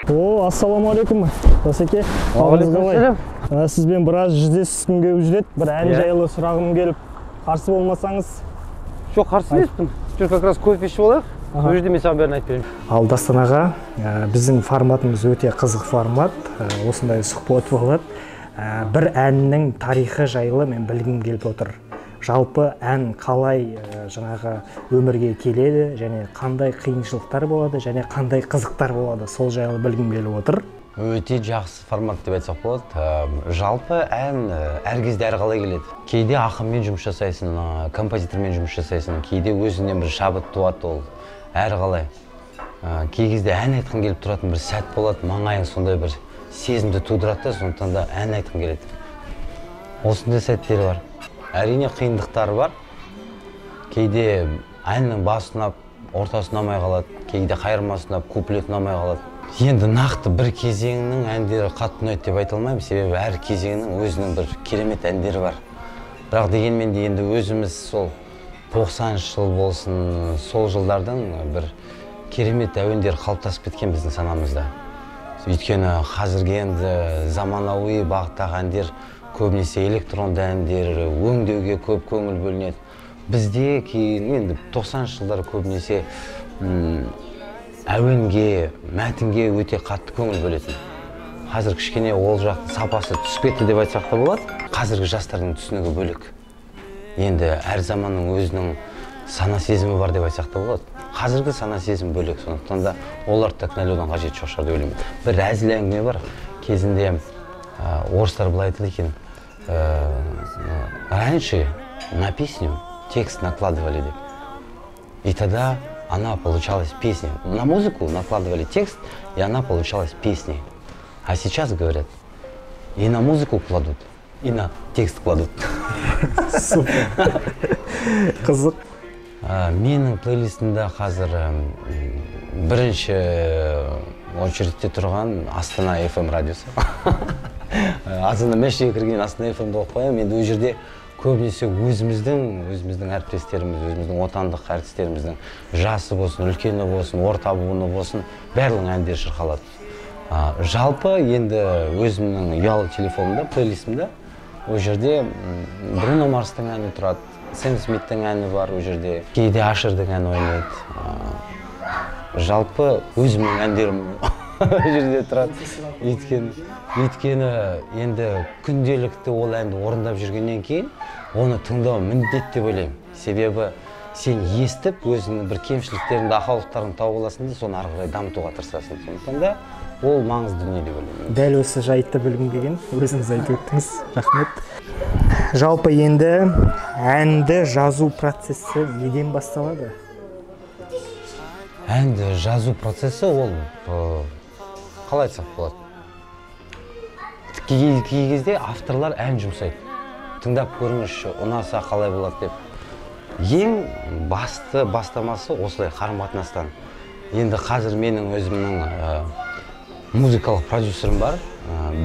Ассаламу алейкум, Досеке. Сізбен біраз жүздескім келіп жүреді. Бір ән жайлы сұрағым келіп, қарсы болмасаңыз? Жоқ, қарсы емеспін. Жүр, как раз кофе ішіп алайық. Сол жерде мен саған бәрін айтып беремін. Ал Дастан аға, біздің форматымыз өте қызық формат. Осындай сұхбат болады. Бір әннің тарихы жайлы мен білгім келіп отыр. Жалпы ән қалай жаңағы өмірге келеді және қандай қиыншылықтар болады және қандай қызықтар болады, сол жайлы білгім келіп отыр. Өте жақсы формат деп айтсақ болады. Жалпы ән әр кезде әрқалай келеді. Кейде ақынмен жұмыс жасайсың, композитормен жұмыс жасайсың, кейде өзіңнен бір шабыт туады, ол әрқалай. Кей кезде ән айтқың келіп тұратын бір сәт болады, маңайың сондай бір сезімді тудырады, сондықтан да ән айтқың келеді. Осындай сәттері бар. Әрине қиындықтары бар. Кейде әннің басы ұнап, ортасы ұнамай қалады, кейде қайырмасы ұнап, куплеті ұнамай қалады. Енді нақты бір кезеңнің әндері қатты ұнайды деп айта алмаймын, себебі әр кезеңнің өзінің бір керемет әндері бар. Бірақ дегенмен де енді өзіміз сол 90 жыл болсын, сол жылдардың бір керемет әуендері қалыптасып кеткен біздің санамызда. Өйткені қазіргі енді заманауи бағыттағы әндер көбінесе электронды әндер, өңдеуге көп көңіл бөлінеді. Бізде енді 90 жылдары көбінесе әуенге, мәтінге өте қатты көңіл бөлетін. Қазір кішкене ол жақтың сапасы түсіп кетті деп айтсақ та болады. Қазіргі жастардың түсінігі бөлек. Енді әр заманның өзінің сана сезімі бар деп айтсақ та болады. Қазіргі сана сезім бөлек, сондықтан да оларды кінәлаудан қажеті жоқ шығар деп ойлаймын. Бір әзіл әңгіме бар. Кезінде орыстар былай айтады екен, раньше на песню текст накладывали деп. И тогда она получалась песней. На музыку накладывали текст, и она получалась песней. А сейчас говорят, и на музыку кладут, и на текст кладут. Супер. Қызық. Менің плейлистімде қазір бірінші очередте тұрған Астана FM радиосы. Астана мәшеге кірген Астана FM болып қоямын. Енді ол жерде көбінесе өзіміздің әріптестеріміз, өзіміздің отандық әртістеріміздің жасы болсын, үлкені болсын, орта буыны болсын, барлығының әндері шырқалады. Жалпы енді өзімнің ұялы телефонымда, плейлистімде ол жерде Бруно Марстың әні тұрады, Сэм Смиттің әні бар, ол жерде кейде Ашердің әні ойнайды. Жалпы өзімнің әндерім ол жерде тұрады. Өйткені енді күнделікті ол әнді орындап жүргеннен кейін оны тыңдау міндет деп ойлаймын. Себебі сен естіп, өзіңнің бір кемшіліктеріңді, ақаулықтарын тауып аласың да, соны ары қарай дамытуға тырысасың. Сондықтан да ол маңызды дүние деп ойлаймын. Дәл осы жайтты білгім келген, өзіңіз айтып өттіңіз. Рахмет. Жалпы енді әнді жазу процесі неден басталады? Әнді жазу процесі ол қалай айтсақ болады. Кей кезде авторлар ән жұмсайды. Тыңдап көріңізші, ұнаса қалай болады деп. Ең бастамасы осылай қарым-қатынастан. Енді қазір менің өзімнің музыкалық продюсерім бар.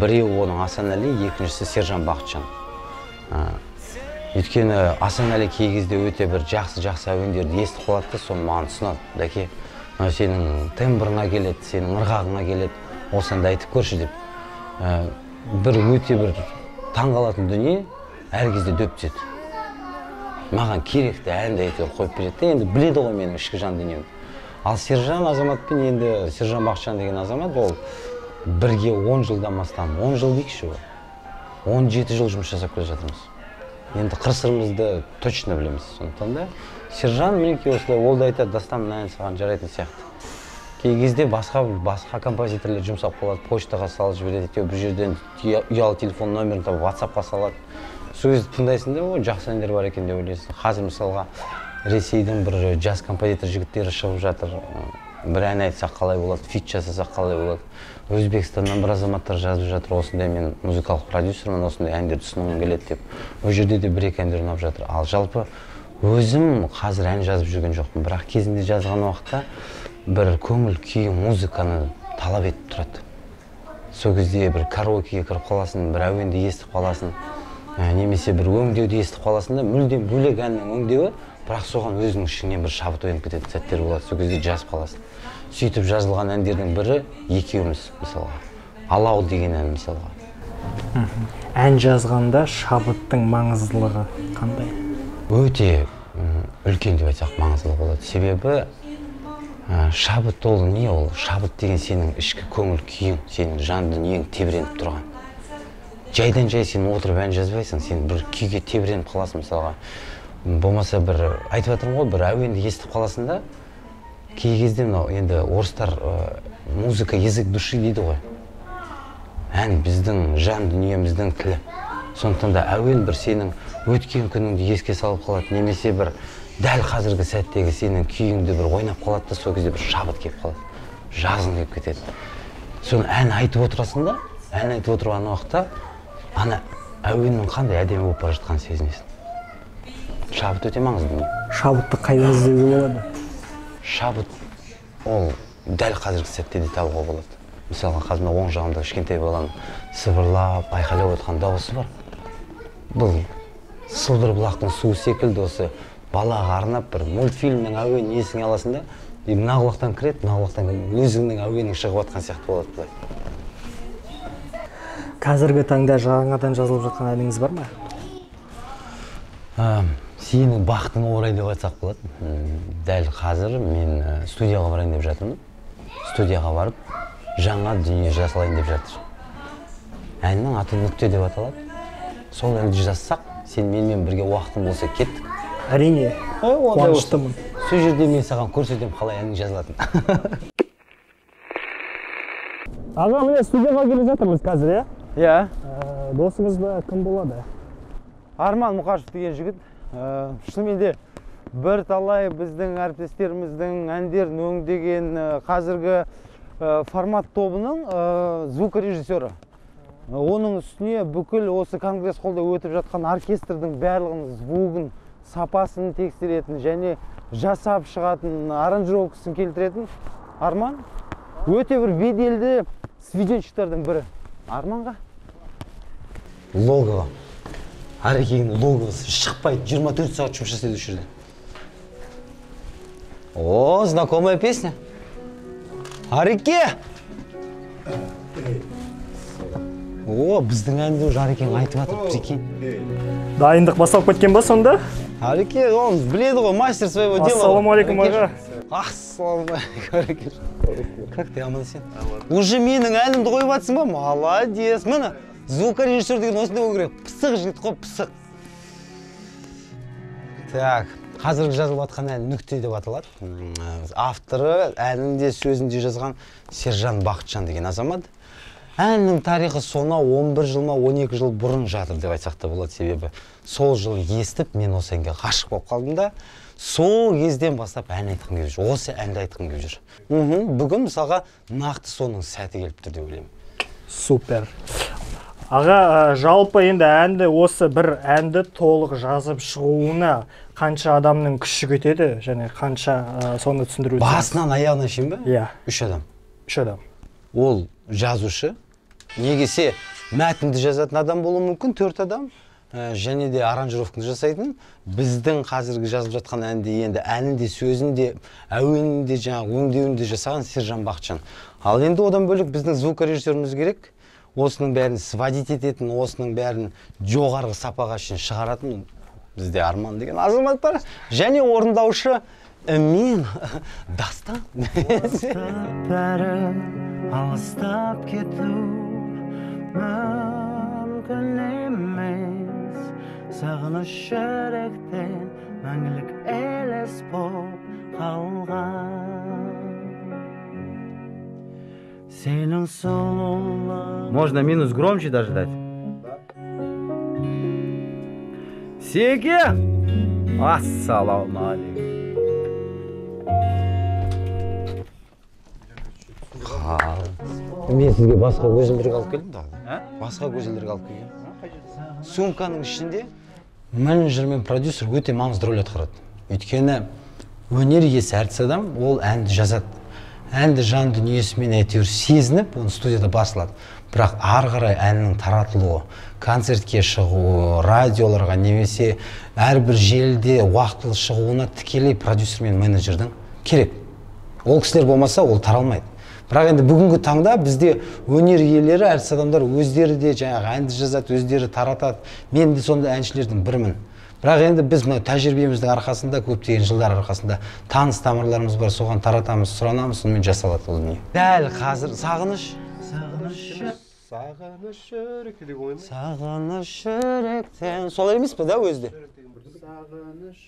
Біреуі оның Асанәли, екіншісі Сержан Бақытжан. Өйткені Асанәли кей кезде өте бір жақсы әуендерді естіп қалады, соны маған ұсынады. Дәке, сенің тембрыңа келеді, сенің ырғағыңа келеді, осында айтып көрші деп. Бір өте бір таңғалатын дүние әр кезде дөп түседі. Маған керекті әнді әйтеуір қойып береді, енді біледі ғой менің ішкі жан дүниемді. Ал Сержан азаматпен, енді Сержан Бақытжан деген азамат, ол бірге 10 жылдан астам, 10 жыл дейікші, 17 жыл жұмыс жасап келе жатырмыз. Енді қыр-сырымызды точно білеміз. Сондықтан да Сержан меніңше осылай ол да айтады, Дастан мына ән саған жарайтын сияқты. Кей кезде басқа композиторлар жұмсап қалады, почтаға салып жібереді, бір жерден ұялы телефон номерін тауып WhatsApp-қа салады. Сол кезде тыңдайсың да, жақсы әндер бар екен деп ойлайсың. Қазір мысалға Ресейдің бір жас композитор жігіттері шығып жатыр. Бір ән айтсақ қалай болады, фит жасасақ қалай болады. Өзбекстаннан бір азаматтар жазып жатыр, осындай мен музыкалық продюсермін, осындай әндерді ұсынғым келеді деп. Ол жерде де бір-екі әндер ұнап жатыр. Ал жалпы өзім қазір ән жазып жүрген жоқпын, бірақ кезінде жазған уақытта бір көңіл күй музыканы талап етіп тұрады. Сол кезде бір караокеге кіріп қаласың, бір әуенді естіп қаласың, немесе бір өңдеуді естіп қаласың да, мүлдем бөлек әннің өңдеуі бірақ соған өзінің ішіңнен бір шабыт оянып кететін сәттер болады, сол кезде жазып қаласың. Сөйтіп жазылған әндердің бірі екеуміз, мысалға. Алау деген ән, мысалға. Ән жазғанда шабыттың маңыздылығы қандай? Өте үлкен деп айтсақ маңыздылығы болады. Себебі шабыт ол не ол? Шабыт деген сенің ішкі көңіл күйің, сенің жан дүниең тебіреніп тұрған. Жайдан жай сен отырып ән жазбайсың, сен бір күйге тебіреніп қаласың, мысалға. Болмаса бір айтып жатырмын ғой, бір әуенді естіп қаласың да, кей кезде мынау енді орыстар музыка язык души дейді ғой. Ән біздің жан дүниеміздің тілі. Сондықтан да әуен бір сенің өткен күніңді еске салып қалады, немесе бір дәл қазіргі сәттегі сенің күйіңді бір ойнап қалады да, сол кезде бір шабыт келіп қалады, жазғың келіп кетеді. Соны ән айтып отырасың да, ән айтып отырған уақытта ана әуеннің қандай әдемі болып бара жатқанын сезінесің. Шабыт өте маңызды. Шабытты қайда іздеуге болады? Шабыт ол дәл қазіргі сәтте де табуға болады. Мысалға, қазір оң жағымда кішкентай баланың сыбырлап, айқайлап отқан дауысы бар. Бұл сылдыр бұлақтың суы секілді осы балаға арнап бір мультфильмнің әуенін есіңе аласың да, мына құлақтан кіреді, мына құлақтан өзіңнің әуенің шығып жатқан сияқты болады былай. Қазіргі таңда жаңадан жазылып жатқан әніңіз бар ма? Сенің бақытыңа орай деп айтсақ болады. Дәл қазір мен студияға барайын деп жатырмын. Студияға барып, жаңа дүние жасалайын деп жатыр. Әннің аты «Нүкте» деп аталады. Сол әнді жазсақ, сен менімен бірге уақытың болса кеттік. Әрине, қуаныштымын. Сол жерде мен саған көрсетем қалай әнің жазылатын. Аға, міне студияға келе жатырмыз қазір, иә? Иә. Досыңызда кім болады? Арман Мұқашев деген жігіт. Шынымен де бір талай біздің әріптестеріміздің әндерін өңдеген қазіргі формат тобының звукорежиссері. Оның үстіне бүкіл осы конгресс холлда өтіп жатқан оркестрдің барлығының звугын, сапасын тексеретін және жасап шығатын, аранжировкасын келтіретін Арман өте бір беделді свидетельшілердің бірі. Арманға Логово. Арекеңнің логовосы шықпайды, 24 сағат жұмыс жасайды осы жерде. О, знакомая песня. Ареке! О, біздің әнді уже Арекең айтып жатыр, прикинь. Дайындық басталып кеткен ба сонда? Ареке, он біледі ғой, мастер своего дела. Ассалаумалейкум, аға. Ассалаумалейкум, Ареке. Как ты, аман сен? Уже менің әнімді қойып жатсың ба? Молодец. Міне, звукорежиссер деген осындай болу керек. Пысық жігіт қой, пысық. Так, қазіргі жазылып жатқан ән «Нүкте» деп аталады. Авторы әнінде сөзінде жазған Сержан Бақытжан деген азамат. Әннің тарихы сонау 11 жыл ма 12 жыл бұрын жатыр деп айтсақ та болады, себебі сол жылы естіп мен осы әнге ғашық болып қалдым да, сол кезден бастап ән айтқым келіп жүр, осы әнді айтқым келіп жүр. Бүгін мысалға нақты соның сәті келіп тұр деп ойлаймын. Супер. Аға, жалпы енді әнді осы бір әнді толық жазып шығуына қанша адамның күші кетеді және қанша соны түсіндіру? Басынан аяғына шейін ба? Иә. 3 адам. 3 адам. Ол жазушы, негесе мәтінді жазатын адам болуы мүмкін, 4 адам, және де аранжировканы жасайтын. Біздің қазіргі жазылып жатқан әнде енді әнінде, сөзінде, әуенінде, жаңағы өңдеуінде жасаған Сержан Бақытжан. Ал енді одан бөлек біздің звукорежиссеріміз керек. Осының бәрін сводить ететін, осының бәрін жоғарғы сапаға шейін шығаратын бізде Арман деген азамат бар. Және орындаушы мен Дастан. Алыстап кету мүмкін емес, сағыныш жүректен мәңгілік елес болып қалған. Сенің сұлулығың. Можно минус громче даже дать? Секе! Ассалаумалейкум. Мен сізге басқа көзілдірік алып келдім да. Басқа көзілдірік алып келгем. Сумканың ішінде менеджер мен продюсер өте маңызды рөл атқарады. Өйткені өнер иесі әртіс адам ол әнді жазады. Әнді жан дүниесімен әйтеуір сезініп, оны студияда басылады. бірақ ары қарай әннің таратылуы, концертке шығуы, радиоларға немесе әрбір желіде уақытылы шығуына тікелей продюсер мен менеджердің керек. Ол кісілер болмаса ол таралмайды. Бірақ енді бүгінгі таңда бізде өнер иелері, әртіс адамдар өздері де жаңағы әнді жазады, өздері таратады. Мен де сондай әншілердің бірімін. Бірақ енді біз мына тәжірибеміздің арқасында, көптеген жылдар арқасында таныс тамырларымыз бар, соған таратамыз, сұранамыз, сонымен жасалады ол дүние. Дәл қазір сағыныш жүректен. Солай емес пе да өзде? Сағыныш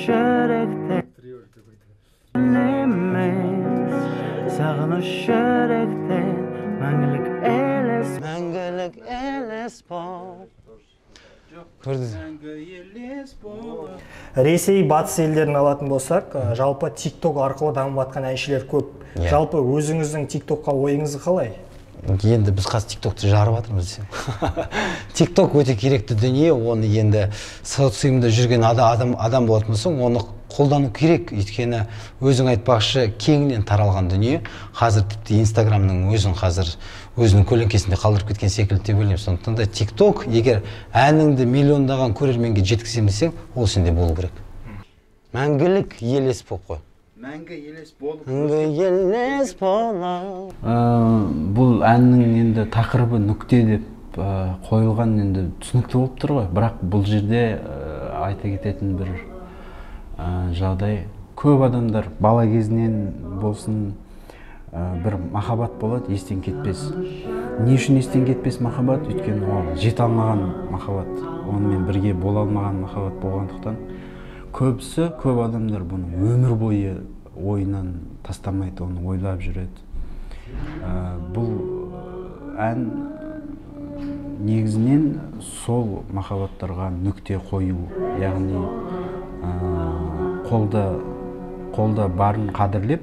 жүректен. Сағыныш жүректен. Мәңгілік елес. Мәңгілік елес бол. Ресей, батыс елдерін алатын болсақ, жалпы TikTok арқылы дамып жатқан әншілер көп. Жалпы өзіңіздің TikTokқа ойыңыз қалай? Енді біз қазір TikTokты жарып жатырмыз десем. TikTok өте керекті дүние, оны енді социумда жүрген адам болатын болсаң, оны қолдану керек. Өйткені өзің айтпақшы кеңінен таралған дүние. Қазір тіпті Instagramның өзінің көлеңкесінде қалдырып кеткен секілді деп ойлаймын. Сондықтан да TikTok егер әніңді миллиондаған көрерменге жеткіземін десең, ол сенде болу керек. Мәңгілік елес болып қой. Мәңгі елес болып. Мәңгі елес болып. Бұл әннің енді тақырыбы нүкте деп қойылған енді түсінікті болып тұр ғой. Бірақ бұл жерде айта кететін бір жағдай, көп адамдар бала кезінен болсын бір махаббат болады, естен кетпес. Не үшін естен кетпес махаббат? Өйткені ол жете алмаған махаббат, онымен бірге бола алмаған махаббат болғандықтан көп адамдар бұны өмір бойы ойынан тастамайды, оны ойлап жүреді. Бұл ән негізінен сол махаббаттарға нүкте қою, яғни қолда барын қадірлеп,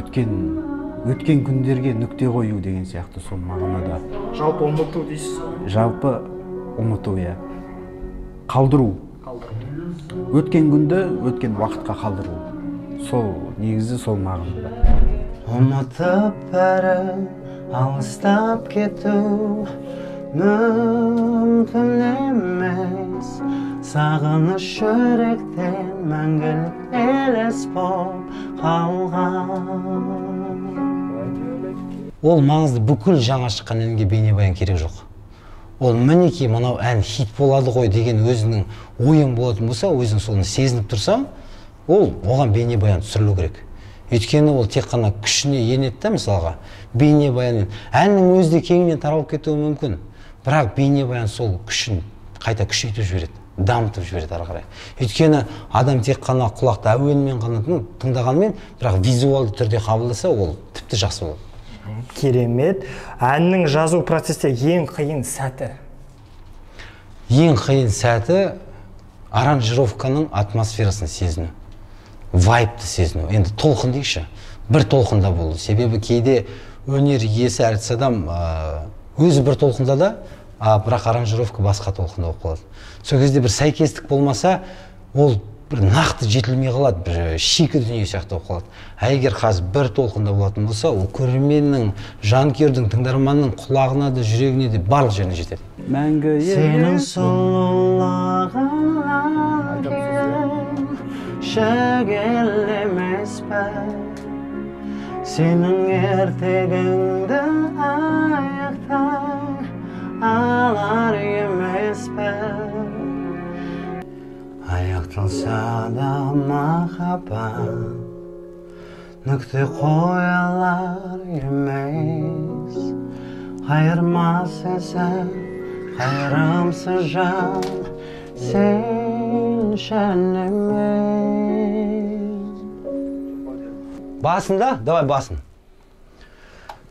өткен күндерге нүкте қою деген сияқты сол мағынада. Жалпы ұмыту дейсіз ғой? Жалпы ұмыту, иә. Қалдыру. Өткен күнді өткен уақытқа қалдыру. Сол негізі сол мағынада. Ұмытып бәрі алыстап кету мүмкін емес. Сағыныш жүректен мәңгілік елес болып қалған. Ол маңызды, бүкіл жаңа шыққан әнге бейнебаян керек жоқ. Ол мінекей мынау ән хит болады ғой деген өзінің ойын болатын болса, өзің соны сезініп тұрсаң, ол оған бейнебаян түсірілу керек. Өйткені ол тек қана күшіне енеді да, мысалға. Бейнебаян әннің өзі де кеңінен таралып кетуі мүмкін. Бірақ бейнебаян сол күшін қайта күшейтіп жібереді, дамытып жібереді ары қарай. Өйткені адам тек қана құлақты әуенмен ғана тыңдағанмен, бірақ визуалды түрде қабылдаса, ол тіпті жақсы болады. Керемет. Әннің жазу процесте ең қиын сәті? Ең қиын сәті аранжировканың атмосферасын сезіну, вайбты сезіну. Енді толқын дейікші, бір толқында болу. Себебі кейде өнер иесі, әртіс адам өзі бір толқында да, бірақ аранжировка басқа толқында болып қалады. Сол кезде бір сәйкестік болмаса, ол бір нақты жетілмей қалады, бір шикі дүние сияқты болып қалады. Егер қазір бір толқында болатын болса, ол көрерменнің, жанкүйердің, тыңдарманның құлағына да, жүрегіне де барлық жеріне жетеді. Мәңгі сенің сұлулығың шегелемес пе, сенің ертегіңді аяқтай алар емес пе. Аяқталса да махаббат, нүкте қоялар емес. Қайырмасысың, қайырымсыз жан, сен шәлемес. Басында, давай басын.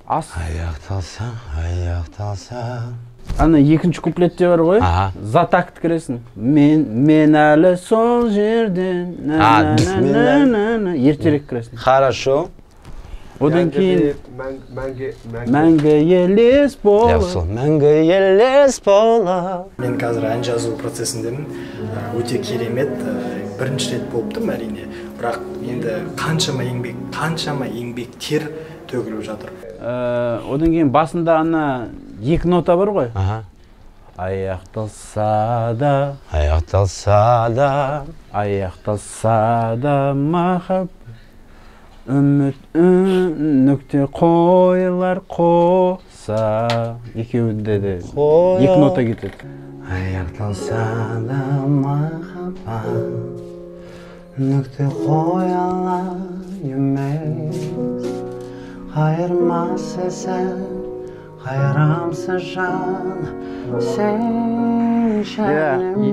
Аяқталса. Ана екінші куплетте бар ғой, за такт кіресің. Мен әлі сол жерден, ертерек кіресің. Хорошо. Одан кейін мәңгі елес болар. Мәңгі елес болар. Мен қазір ән жазу процесіндемін. Өте керемет. Бірінші рет болыптым әрине. Бірақ енді қаншама еңбек тер төгіліп жатыр. Одан кейін басында ана 2 нота бар ғой. Аяқталса да махаббат үміт нүкте қойылар қоса. Екеуінде де 2 нота кетеді. Аяқталса да махаббат нүкте қойылар емес. Қайырмасы сән, қайрамсы жан, сен шәліме.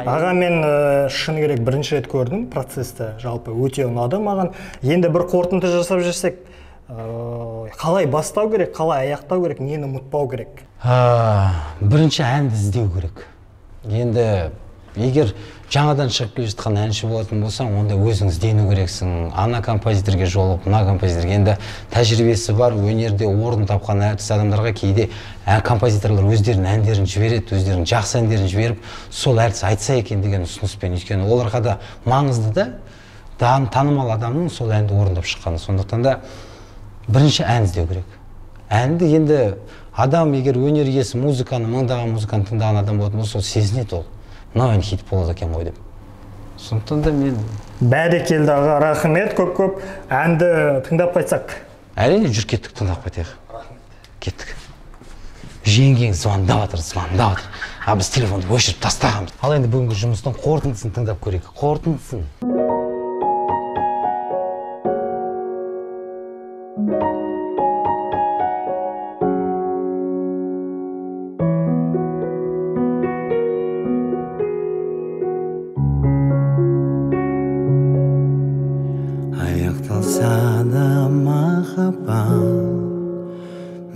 Аға, мен шыны керек бірінші рет көрдім процесті, жалпы өте ұнады маған. Енді бір қорытынды жасап жүрсек, қалай бастау керек, қалай аяқтау керек, нені ұмытпау керек? Бірінші әнді іздеу керек. Енді егер жаңадан шығып келе жатқан әнші болатын болсаң, онда өзің іздену керексің. Ана композиторге жолығып, мына композиторге. Енді тәжірибесі бар, өнерде орын тапқан әртіс адамдарға кейде композиторлар өздерінің әндерін жібереді, өздерінің жақсы әндерін жіберіп, сол әртіс айтса екен деген ұсыныспен. Өйткені оларға да маңызды да, танымал адамның сол әнді орындап шыққаны. Сондықтан да бірінші ән іздеу керек. Әнді енді адам егер өнер иесі музыканы, мыңдаған музыканы тыңдаған адам болатын болса, сол сезінеді ол. Мынау ән хит болады екен ғой деп. Сондықтан да мен... Бәрекелді аға, рахмет, көп-көп әнді тыңдап қайтсақ. Әрине жүр кеттік, тыңдап қайтайық. Кеттік. Жеңгең звондап жатыр. Біз телефонды өшіріп тастағанбыз. Ал енді бүгінгі жұмыстың қорытындысын тыңдап көрейік. Қорытындысын.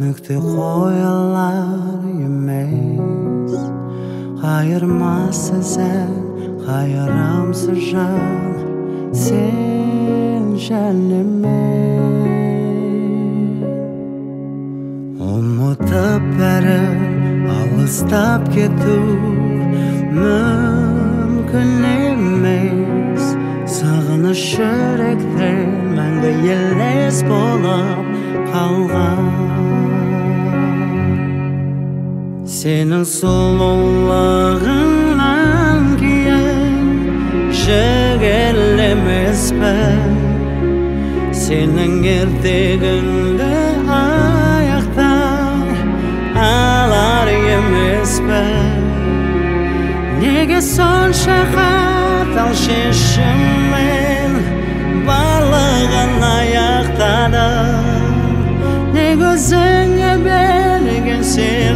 Нүкте қойылар емес, қайырмасы сән, қайырамсы жан, сен шәліме. Ұмытып бәрін алыстап кету мүмкін емес. Сағыныш жүректен мәңгі елес болып қалған. Senin сұлулығыңнан кейін жігерлемес пе, сенің ертегіңді аяқтан алар емес пе. Неге сонша қатал шешіммен барлығын аяқтадың, не көзіңе берген сен